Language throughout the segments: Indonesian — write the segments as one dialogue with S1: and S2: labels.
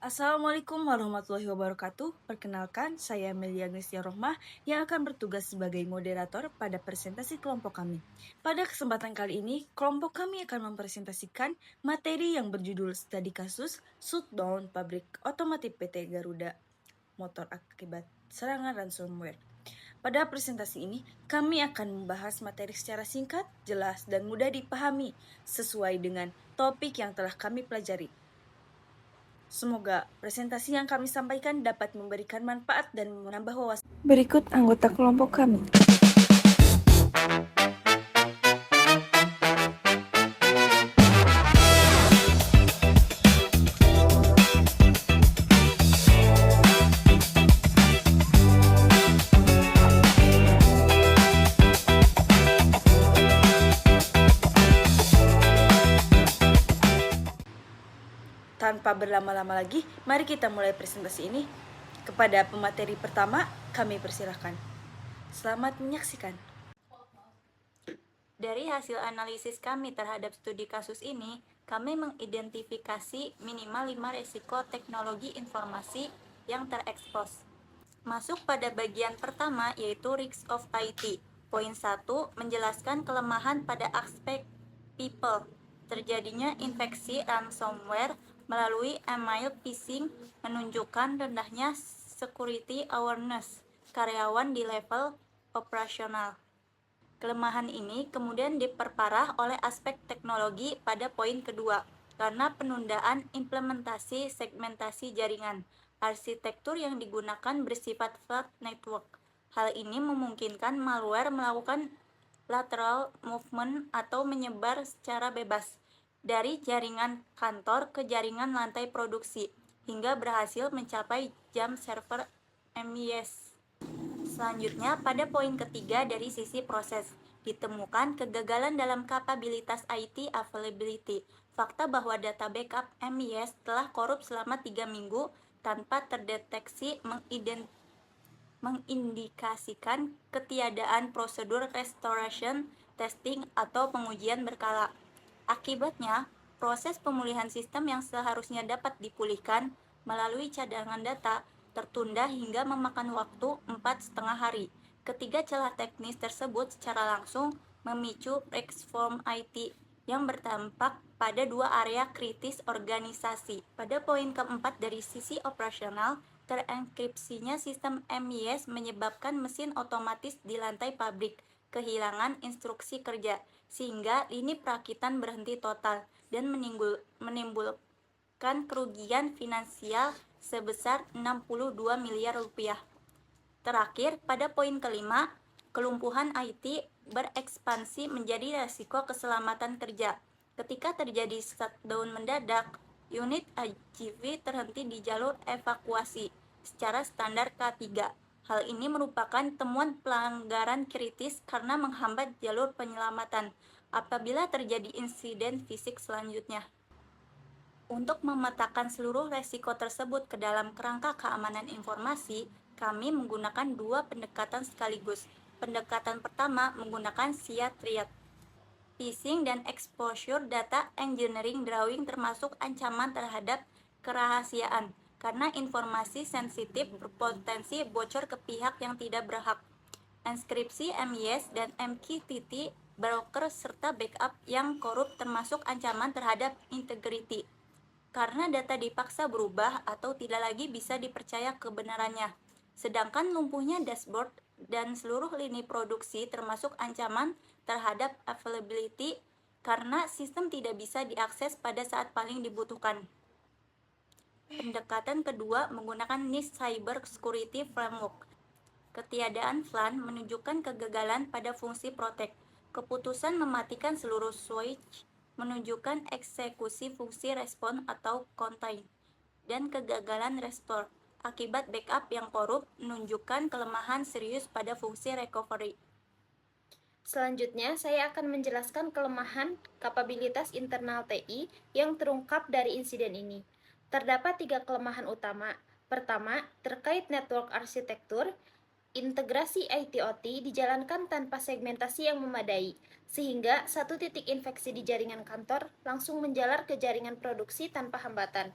S1: Assalamualaikum warahmatullahi wabarakatuh. Perkenalkan, saya Melia Gnesia Rohmah yang akan bertugas sebagai moderator pada presentasi kelompok kami. Pada kesempatan kali ini, kelompok kami akan mempresentasikan materi yang berjudul Studi Kasus Shutdown Pabrik Otomotif PT Garuda Motor akibat serangan ransomware. Pada presentasi ini, kami akan membahas materi secara singkat, jelas, dan mudah dipahami sesuai dengan topik yang telah kami pelajari. Semoga presentasi yang kami sampaikan dapat memberikan manfaat dan menambah wawasan. Berikut anggota kelompok kami. Tanpa berlama-lama lagi, mari kita mulai presentasi ini. Kepada pemateri pertama, kami persilahkan. Selamat menyaksikan.
S2: Dari hasil analisis kami terhadap studi kasus ini, kami mengidentifikasi minimal 5 risiko teknologi informasi yang terekspos. Masuk pada bagian pertama yaitu Risk of IT. Poin 1 menjelaskan kelemahan pada aspek people. Terjadinya infeksi ransomware melalui email phishing menunjukkan rendahnya security awareness karyawan di level operasional. Kelemahan ini kemudian diperparah oleh aspek teknologi pada poin kedua, karena penundaan implementasi segmentasi jaringan. Arsitektur yang digunakan bersifat flat network. Hal ini memungkinkan malware melakukan lateral movement atau menyebar secara bebas dari jaringan kantor ke jaringan lantai produksi, hingga berhasil mencapai jam server MIS. Selanjutnya, pada poin ketiga dari sisi proses, ditemukan kegagalan dalam kapabilitas IT availability. Fakta bahwa data backup MIS telah korup selama 3 minggu tanpa terdeteksi mengindikasikan ketiadaan prosedur restoration, testing, atau pengujian berkala. Akibatnya, proses pemulihan sistem yang seharusnya dapat dipulihkan melalui cadangan data tertunda hingga memakan waktu 4,5 hari. Ketiga celah teknis tersebut secara langsung memicu reform IT yang berdampak pada dua area kritis organisasi. Pada poin keempat dari sisi operasional, terenkripsinya sistem MIS menyebabkan mesin otomatis di lantai pabrik kehilangan instruksi kerja, sehingga lini perakitan berhenti total dan menimbulkan kerugian finansial sebesar 62 miliar rupiah. Terakhir, pada poin kelima, kelumpuhan IT berekspansi menjadi risiko keselamatan kerja. Ketika terjadi shutdown mendadak, unit AGV terhenti di jalur evakuasi secara standar K3. Hal ini merupakan temuan pelanggaran kritis karena menghambat jalur penyelamatan apabila terjadi insiden fisik selanjutnya. Untuk memetakan seluruh resiko tersebut ke dalam kerangka keamanan informasi, kami menggunakan dua pendekatan sekaligus. Pendekatan pertama menggunakan SIA triad. Phishing dan exposure data engineering drawing termasuk ancaman terhadap kerahasiaan, karena informasi sensitif berpotensi bocor ke pihak yang tidak berhak. Enskripsi MIS dan MQTT broker serta backup yang korup termasuk ancaman terhadap integrity, karena data dipaksa berubah atau tidak lagi bisa dipercaya kebenarannya. Sedangkan lumpuhnya dashboard dan seluruh lini produksi termasuk ancaman terhadap availability karena sistem tidak bisa diakses pada saat paling dibutuhkan. Pendekatan kedua menggunakan NIST Cyber Security Framework. Ketiadaan FLAN menunjukkan kegagalan pada fungsi protect. Keputusan mematikan seluruh switch menunjukkan eksekusi fungsi respon atau contain, dan kegagalan restore akibat backup yang korup menunjukkan kelemahan serius pada fungsi recovery.
S3: Selanjutnya, saya akan menjelaskan kelemahan kapabilitas internal TI yang terungkap dari insiden ini. Terdapat 3 kelemahan utama. Pertama, terkait network arsitektur. Integrasi IT/OT dijalankan tanpa segmentasi yang memadai, sehingga satu titik infeksi di jaringan kantor langsung menjalar ke jaringan produksi tanpa hambatan.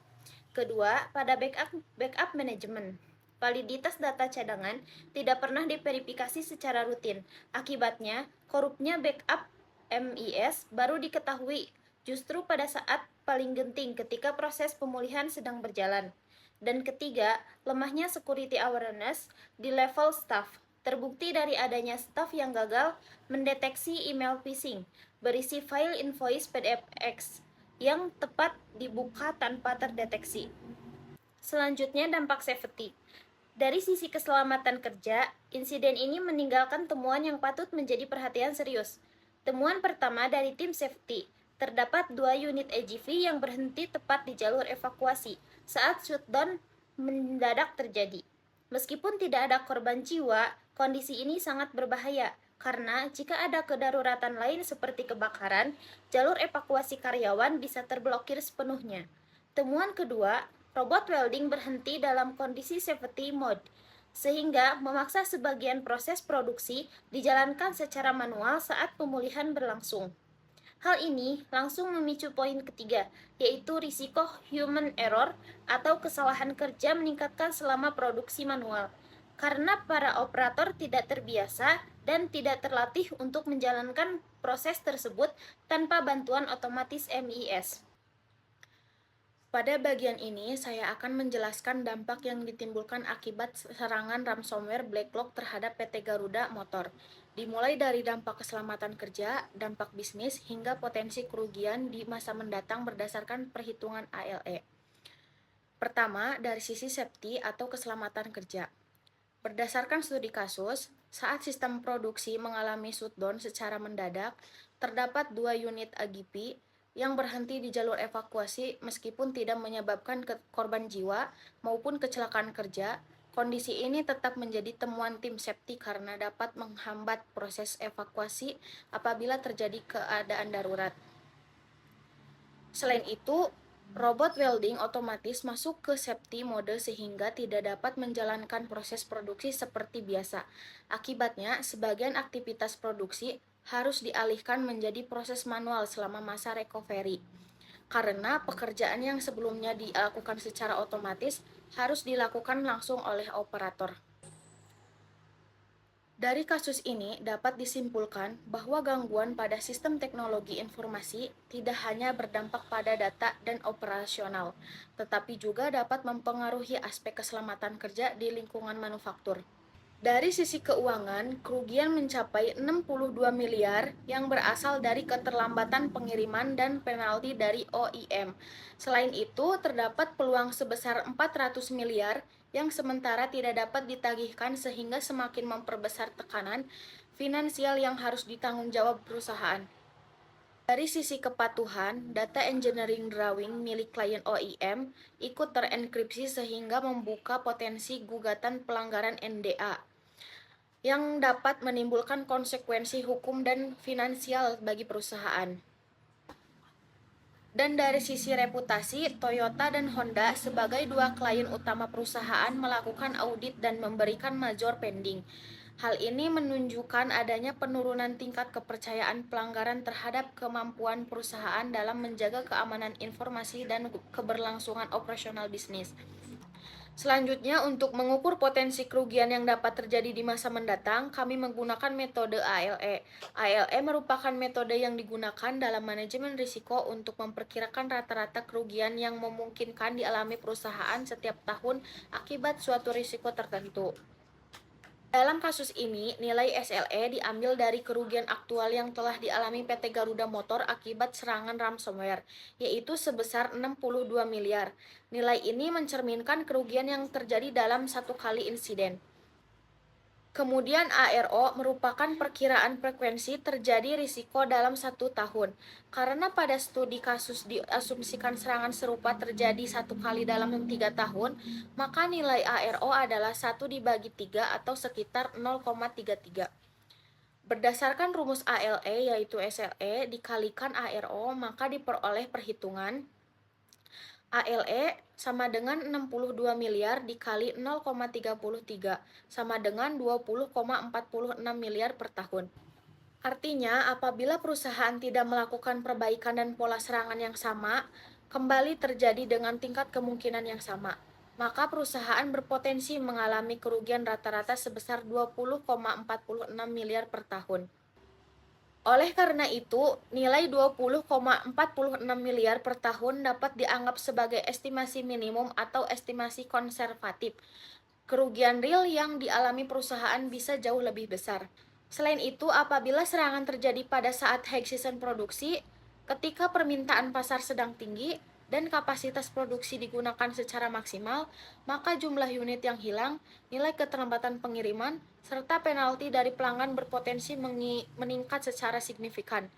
S3: Kedua, pada backup manajemen. Validitas data cadangan tidak pernah diverifikasi secara rutin. Akibatnya, korupnya backup MIS baru diketahui justru pada saat paling genting ketika proses pemulihan sedang berjalan. Dan ketiga, lemahnya security awareness di level staff. Terbukti dari adanya staff yang gagal mendeteksi email phishing berisi file invoice PDFX yang tepat dibuka tanpa terdeteksi. Selanjutnya, dampak safety. Dari sisi keselamatan kerja, insiden ini meninggalkan temuan yang patut menjadi perhatian serius. Temuan pertama dari tim safety, terdapat 2 unit AGV yang berhenti tepat di jalur evakuasi saat shutdown mendadak terjadi. Meskipun tidak ada korban jiwa, kondisi ini sangat berbahaya karena jika ada kedaruratan lain seperti kebakaran, jalur evakuasi karyawan bisa terblokir sepenuhnya. Temuan kedua, robot welding berhenti dalam kondisi safety mode, sehingga memaksa sebagian proses produksi dijalankan secara manual saat pemulihan berlangsung. Hal ini langsung memicu poin ketiga, yaitu risiko human error atau kesalahan kerja meningkatkan selama produksi manual, karena para operator tidak terbiasa dan tidak terlatih untuk menjalankan proses tersebut tanpa bantuan otomatis MIS. Pada bagian ini, saya akan menjelaskan dampak yang ditimbulkan akibat serangan ransomware BlackLock terhadap PT Garuda Motor. Dimulai dari dampak keselamatan kerja, dampak bisnis, hingga potensi kerugian di masa mendatang berdasarkan perhitungan ALE. Pertama, dari sisi safety atau keselamatan kerja. Berdasarkan studi kasus, saat sistem produksi mengalami shutdown secara mendadak, terdapat 2 unit AGP yang berhenti di jalur evakuasi meskipun tidak menyebabkan korban jiwa maupun kecelakaan kerja. Kondisi ini tetap menjadi temuan tim safety karena dapat menghambat proses evakuasi apabila terjadi keadaan darurat. Selain itu, robot welding otomatis masuk ke safety mode sehingga tidak dapat menjalankan proses produksi seperti biasa. Akibatnya, sebagian aktivitas produksi harus dialihkan menjadi proses manual selama masa recovery. Karena pekerjaan yang sebelumnya dilakukan secara otomatis harus dilakukan langsung oleh operator. Dari kasus ini dapat disimpulkan bahwa gangguan pada sistem teknologi informasi tidak hanya berdampak pada data dan operasional, tetapi juga dapat mempengaruhi aspek keselamatan kerja di lingkungan manufaktur. Dari sisi keuangan, kerugian mencapai 62 miliar yang berasal dari keterlambatan pengiriman dan penalti dari OEM. Selain itu, terdapat peluang sebesar 400 miliar yang sementara tidak dapat ditagihkan sehingga semakin memperbesar tekanan finansial yang harus ditanggung jawab perusahaan. Dari sisi kepatuhan, data engineering drawing milik klien OEM ikut terenkripsi sehingga membuka potensi gugatan pelanggaran NDA yang dapat menimbulkan konsekuensi hukum dan finansial bagi perusahaan. Dan dari sisi reputasi, Toyota dan Honda sebagai 2 klien utama perusahaan melakukan audit dan memberikan major pending. Hal ini menunjukkan adanya penurunan tingkat kepercayaan pelanggaran terhadap kemampuan perusahaan dalam menjaga keamanan informasi dan keberlangsungan operasional bisnis. Selanjutnya, untuk mengukur potensi kerugian yang dapat terjadi di masa mendatang, kami menggunakan metode ALE. ALE merupakan metode yang digunakan dalam manajemen risiko untuk memperkirakan rata-rata kerugian yang memungkinkan dialami perusahaan setiap tahun akibat suatu risiko tertentu. Dalam kasus ini, nilai SLE diambil dari kerugian aktual yang telah dialami PT Garuda Motor akibat serangan ransomware, yaitu sebesar 62 miliar. Nilai ini mencerminkan kerugian yang terjadi dalam satu kali insiden. Kemudian ARO merupakan perkiraan frekuensi terjadi risiko dalam 1 tahun. Karena pada studi kasus diasumsikan serangan serupa terjadi 1 kali dalam 3 tahun, maka nilai ARO adalah 1 dibagi 3 atau sekitar 0,33. Berdasarkan rumus ALE yaitu SLE dikalikan ARO, maka diperoleh perhitungan ALE sama dengan 62 miliar dikali 0,33 sama dengan 20,46 miliar per tahun. Artinya, apabila perusahaan tidak melakukan perbaikan dan pola serangan yang sama, kembali terjadi dengan tingkat kemungkinan yang sama, maka perusahaan berpotensi mengalami kerugian rata-rata sebesar 20,46 miliar per tahun. Oleh karena itu, nilai 20,46 miliar per tahun dapat dianggap sebagai estimasi minimum atau estimasi konservatif. Kerugian real yang dialami perusahaan bisa jauh lebih besar. Selain itu, apabila serangan terjadi pada saat high season produksi, ketika permintaan pasar sedang tinggi dan kapasitas produksi digunakan secara maksimal, maka jumlah unit yang hilang, nilai keterlambatan pengiriman, serta penalti dari pelanggan berpotensi meningkat secara signifikan.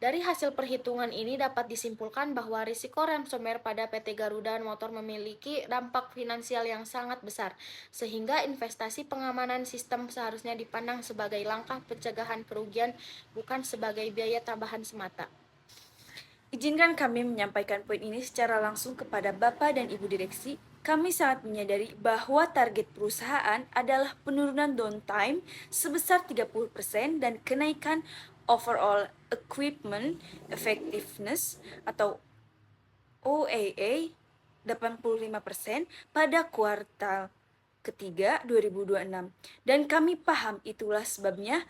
S3: Dari hasil perhitungan ini dapat disimpulkan bahwa risiko ransomware pada PT Garuda Motor memiliki dampak finansial yang sangat besar, sehingga investasi pengamanan sistem seharusnya dipandang sebagai langkah pencegahan kerugian, bukan sebagai biaya tambahan semata.
S1: Izinkan kami menyampaikan poin ini secara langsung kepada Bapak dan Ibu Direksi. Kami sangat menyadari bahwa target perusahaan adalah penurunan downtime sebesar 30% dan kenaikan overall equipment effectiveness atau OEE 85% pada kuartal ketiga 2026. Dan kami paham itulah sebabnya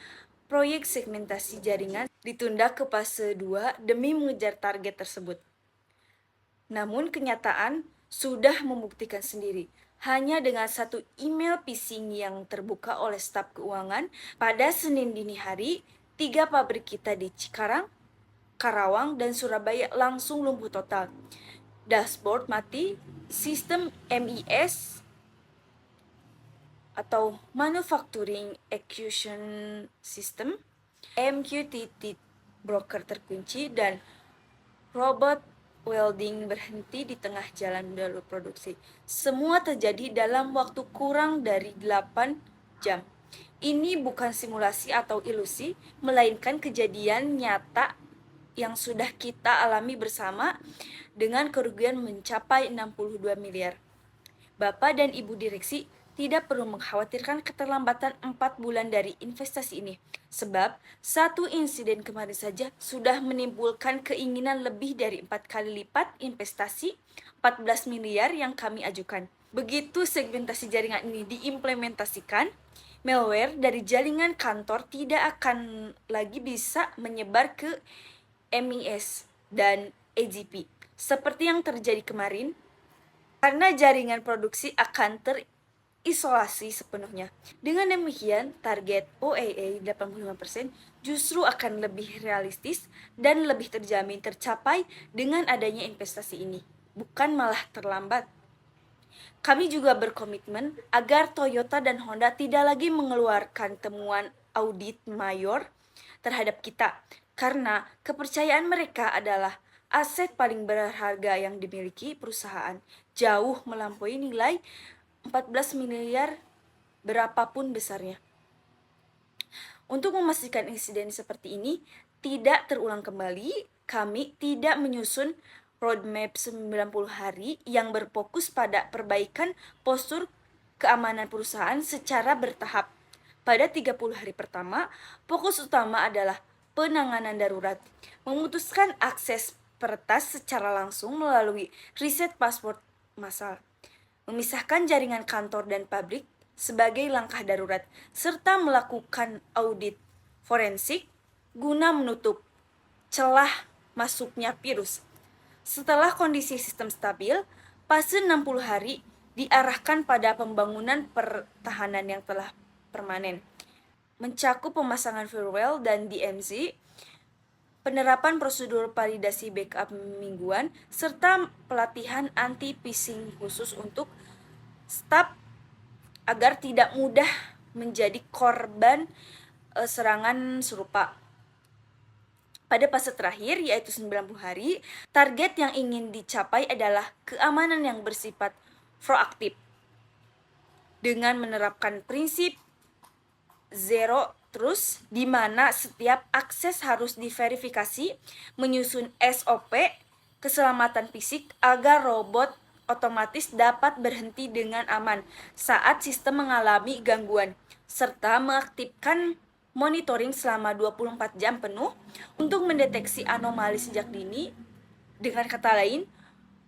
S1: proyek segmentasi jaringan ditunda ke fase 2 demi mengejar target tersebut. Namun kenyataan sudah membuktikan sendiri. Hanya dengan satu email phishing yang terbuka oleh staf keuangan pada Senin dini hari, 3 pabrik kita di Cikarang, Karawang, dan Surabaya langsung lumpuh total. Dashboard mati, sistem MES atau Manufacturing Execution System, MQTT broker terkunci, dan robot welding berhenti di tengah jalan jalur produksi. Semua terjadi dalam waktu kurang dari 8 jam. Ini bukan simulasi atau ilusi, melainkan kejadian nyata yang sudah kita alami bersama dengan kerugian mencapai 62 miliar. Bapak dan Ibu Direksi tidak perlu mengkhawatirkan keterlambatan 4 bulan dari investasi ini, sebab satu insiden kemarin saja sudah menimbulkan keinginan lebih dari 4 kali lipat investasi 14 miliar yang kami ajukan. Begitu segmentasi jaringan ini diimplementasikan, malware dari jaringan kantor tidak akan lagi bisa menyebar ke MES dan AGP, seperti yang terjadi kemarin, karena jaringan produksi akan terisolasi sepenuhnya. Dengan demikian, target OEE 85% justru akan lebih realistis dan lebih terjamin tercapai dengan adanya investasi ini, bukan malah terlambat. Kami juga berkomitmen agar Toyota dan Honda tidak lagi mengeluarkan temuan audit mayor terhadap kita, karena kepercayaan mereka adalah aset paling berharga yang dimiliki perusahaan, jauh melampaui nilai 14 miliar berapapun besarnya. Untuk memastikan insiden seperti ini tidak terulang kembali, kami tidak menyusun roadmap 90 hari yang berfokus pada perbaikan postur keamanan perusahaan secara bertahap. Pada 30 hari pertama, fokus utama adalah penanganan darurat, memutuskan akses peretas secara langsung melalui riset password massal, memisahkan jaringan kantor dan pabrik sebagai langkah darurat, serta melakukan audit forensik guna menutup celah masuknya virus. Setelah kondisi sistem stabil, fase 60 hari diarahkan pada pembangunan pertahanan yang telah permanen, mencakup pemasangan firewall dan DMZ, penerapan prosedur validasi backup mingguan, serta pelatihan anti-phishing khusus untuk staf agar tidak mudah menjadi korban serangan serupa. Pada fase terakhir, yaitu 90 hari, target yang ingin dicapai adalah keamanan yang bersifat proaktif dengan menerapkan prinsip Zero Trust, di mana setiap akses harus diverifikasi, menyusun SOP keselamatan fisik agar robot otomatis dapat berhenti dengan aman saat sistem mengalami gangguan, serta mengaktifkan monitoring selama 24 jam penuh untuk mendeteksi anomali sejak dini. Dengan kata lain,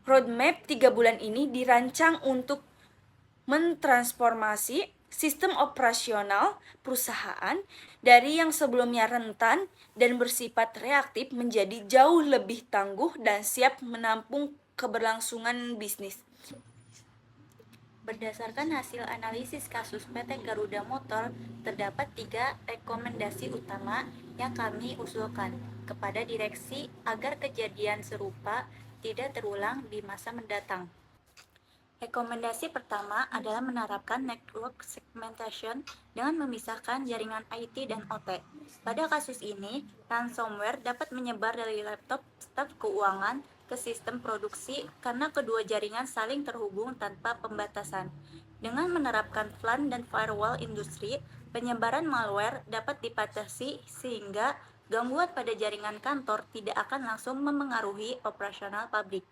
S1: Roadmap 3 bulan ini dirancang untuk mentransformasi sistem operasional perusahaan dari yang sebelumnya rentan dan bersifat reaktif menjadi jauh lebih tangguh dan siap menampung keberlangsungan bisnis.
S2: Berdasarkan hasil analisis kasus PT Garuda Motor, terdapat 3 rekomendasi utama yang kami usulkan kepada direksi agar kejadian serupa tidak terulang di masa mendatang. Rekomendasi pertama adalah menerapkan network segmentation dengan memisahkan jaringan IT dan OT. Pada kasus ini, ransomware dapat menyebar dari laptop staf keuangan ke sistem produksi karena kedua jaringan saling terhubung tanpa pembatasan. Dengan menerapkan VLAN dan firewall industri, penyebaran malware dapat dibatasi sehingga gangguan pada jaringan kantor tidak akan langsung memengaruhi operasional pabrik.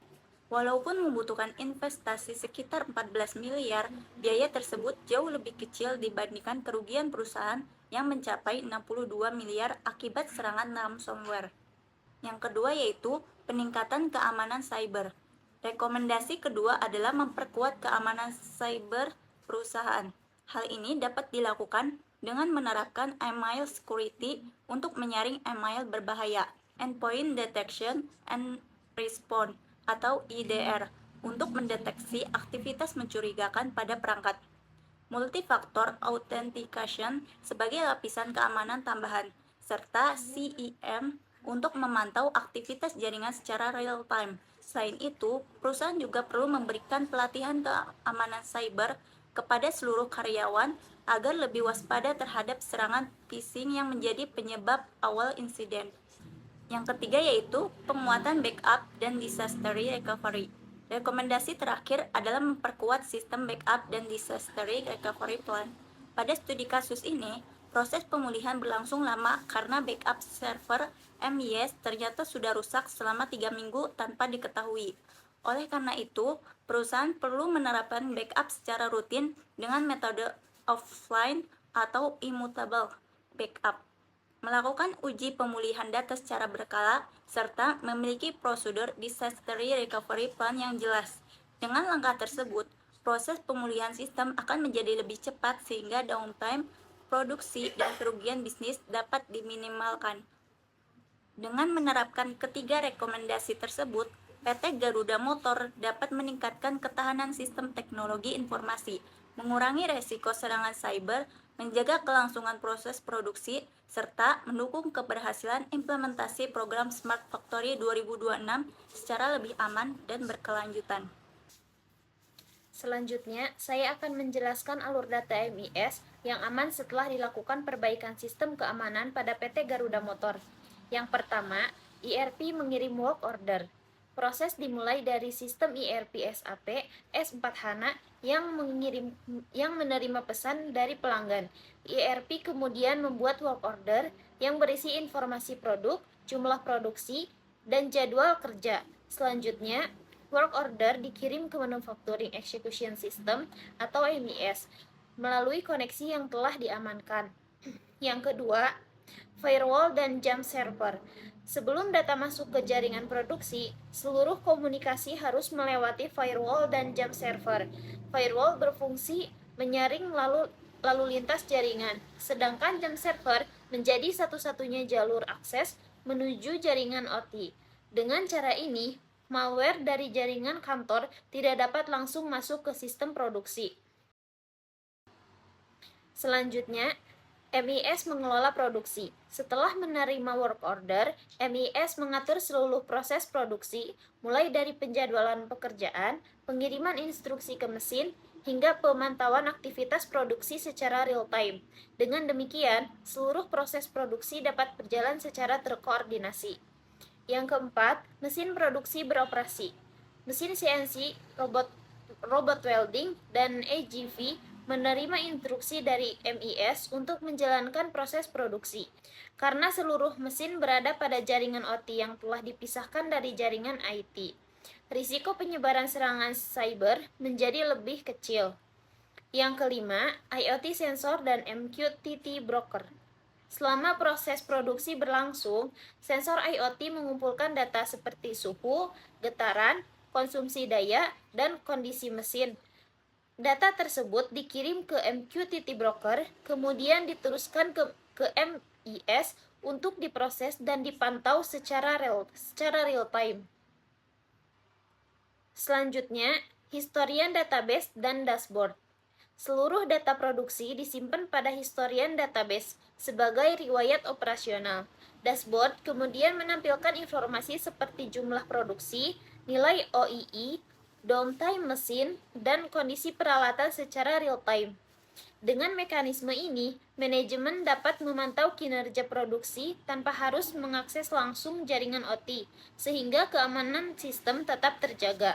S2: Walaupun membutuhkan investasi sekitar 14 miliar, biaya tersebut jauh lebih kecil dibandingkan kerugian perusahaan yang mencapai 62 miliar akibat serangan ransomware. Yang kedua yaitu peningkatan keamanan cyber. Rekomendasi kedua adalah memperkuat keamanan cyber perusahaan. Hal ini dapat dilakukan dengan menerapkan email security untuk menyaring email berbahaya, endpoint detection and response atau IDR, untuk mendeteksi aktivitas mencurigakan pada perangkat. Multifaktor authentication sebagai lapisan keamanan tambahan, serta CEM untuk memantau aktivitas jaringan secara real time. Selain itu, perusahaan juga perlu memberikan pelatihan keamanan cyber kepada seluruh karyawan agar lebih waspada terhadap serangan phishing yang menjadi penyebab awal insiden. Yang ketiga yaitu penguatan backup dan disaster recovery. Rekomendasi terakhir adalah memperkuat sistem backup dan disaster recovery plan. Pada studi kasus ini, proses pemulihan berlangsung lama karena backup server MIS ternyata sudah rusak selama 3 minggu tanpa diketahui. Oleh karena itu, perusahaan perlu menerapkan backup secara rutin dengan metode offline atau immutable backup, melakukan uji pemulihan data secara berkala, serta memiliki prosedur disaster recovery plan yang jelas. Dengan langkah tersebut, proses pemulihan sistem akan menjadi lebih cepat sehingga downtime, produksi, dan kerugian bisnis dapat diminimalkan. Dengan menerapkan ketiga rekomendasi tersebut, PT Garuda Motor dapat meningkatkan ketahanan sistem teknologi informasi, mengurangi resiko serangan cyber, menjaga kelangsungan proses produksi, serta mendukung keberhasilan implementasi program Smart Factory 2026 secara lebih aman dan berkelanjutan.
S3: Selanjutnya, saya akan menjelaskan alur data MIS yang aman setelah dilakukan perbaikan sistem keamanan pada PT Garuda Motor. Yang pertama, ERP mengirim work order. Proses dimulai dari sistem ERP SAP S4 HANA yang menerima pesan dari pelanggan. ERP kemudian membuat work order yang berisi informasi produk, jumlah produksi, dan jadwal kerja. Selanjutnya, work order dikirim ke Manufacturing Execution System atau MES melalui koneksi yang telah diamankan. Yang kedua, firewall dan jump server. Sebelum data masuk ke jaringan produksi, seluruh komunikasi harus melewati firewall dan jump server. Firewall berfungsi menyaring lalu lintas jaringan, sedangkan jump server menjadi satu-satunya jalur akses menuju jaringan OT. Dengan cara ini, malware dari jaringan kantor tidak dapat langsung masuk ke sistem produksi. Selanjutnya, MIS mengelola produksi. Setelah menerima work order, MIS mengatur seluruh proses produksi, mulai dari penjadwalan pekerjaan, pengiriman instruksi ke mesin, hingga pemantauan aktivitas produksi secara real-time. Dengan demikian, seluruh proses produksi dapat berjalan secara terkoordinasi. Yang keempat, mesin produksi beroperasi. Mesin CNC, robot welding, dan AGV menerima instruksi dari MIS untuk menjalankan proses produksi. Karena seluruh mesin berada pada jaringan OT yang telah dipisahkan dari jaringan IT, risiko penyebaran serangan cyber menjadi lebih kecil. Yang kelima, IoT sensor dan MQTT broker. Selama proses produksi berlangsung, sensor IoT mengumpulkan data seperti suhu, getaran, konsumsi daya, dan kondisi mesin. Data tersebut dikirim ke MQTT Broker, kemudian diteruskan ke MIS untuk diproses dan dipantau secara real time. Selanjutnya, historian database dan dashboard. Seluruh data produksi disimpan pada historian database sebagai riwayat operasional. Dashboard kemudian menampilkan informasi seperti jumlah produksi, nilai OII, downtime mesin, dan kondisi peralatan secara real time. Dengan mekanisme ini, manajemen dapat memantau kinerja produksi tanpa harus mengakses langsung jaringan OT, sehingga keamanan sistem tetap terjaga.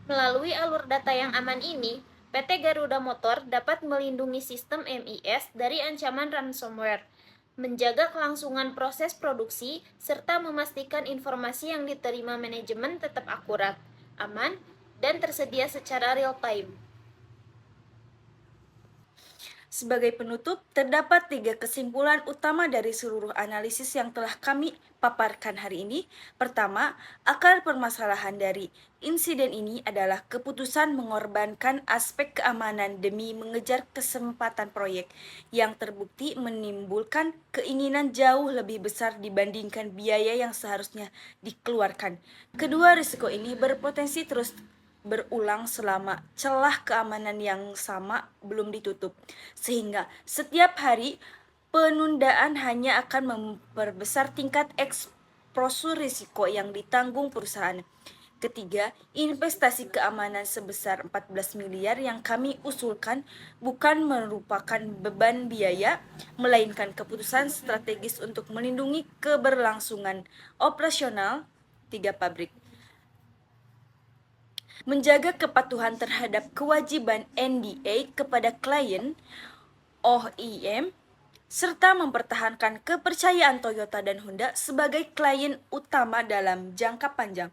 S3: Melalui alur data yang aman ini, PT Garuda Motor dapat melindungi sistem MIS dari ancaman ransomware, menjaga kelangsungan proses produksi, serta memastikan informasi yang diterima manajemen tetap akurat, aman, dan tersedia secara real time.
S1: Sebagai penutup, terdapat 3 kesimpulan utama dari seluruh analisis yang telah kami paparkan hari ini. Pertama, akar permasalahan dari insiden ini adalah keputusan mengorbankan aspek keamanan demi mengejar kesempatan proyek yang terbukti menimbulkan keinginan jauh lebih besar dibandingkan biaya yang seharusnya dikeluarkan. Kedua, risiko ini berpotensi terus berulang selama celah keamanan yang sama belum ditutup, sehingga setiap hari penundaan hanya akan memperbesar tingkat eksposur risiko yang ditanggung perusahaan. Ketiga, investasi keamanan sebesar 14 miliar yang kami usulkan bukan merupakan beban biaya, melainkan keputusan strategis untuk melindungi keberlangsungan operasional 3 pabrik, menjaga kepatuhan terhadap kewajiban NDA kepada klien OEM, serta mempertahankan kepercayaan Toyota dan Honda sebagai klien utama dalam jangka panjang.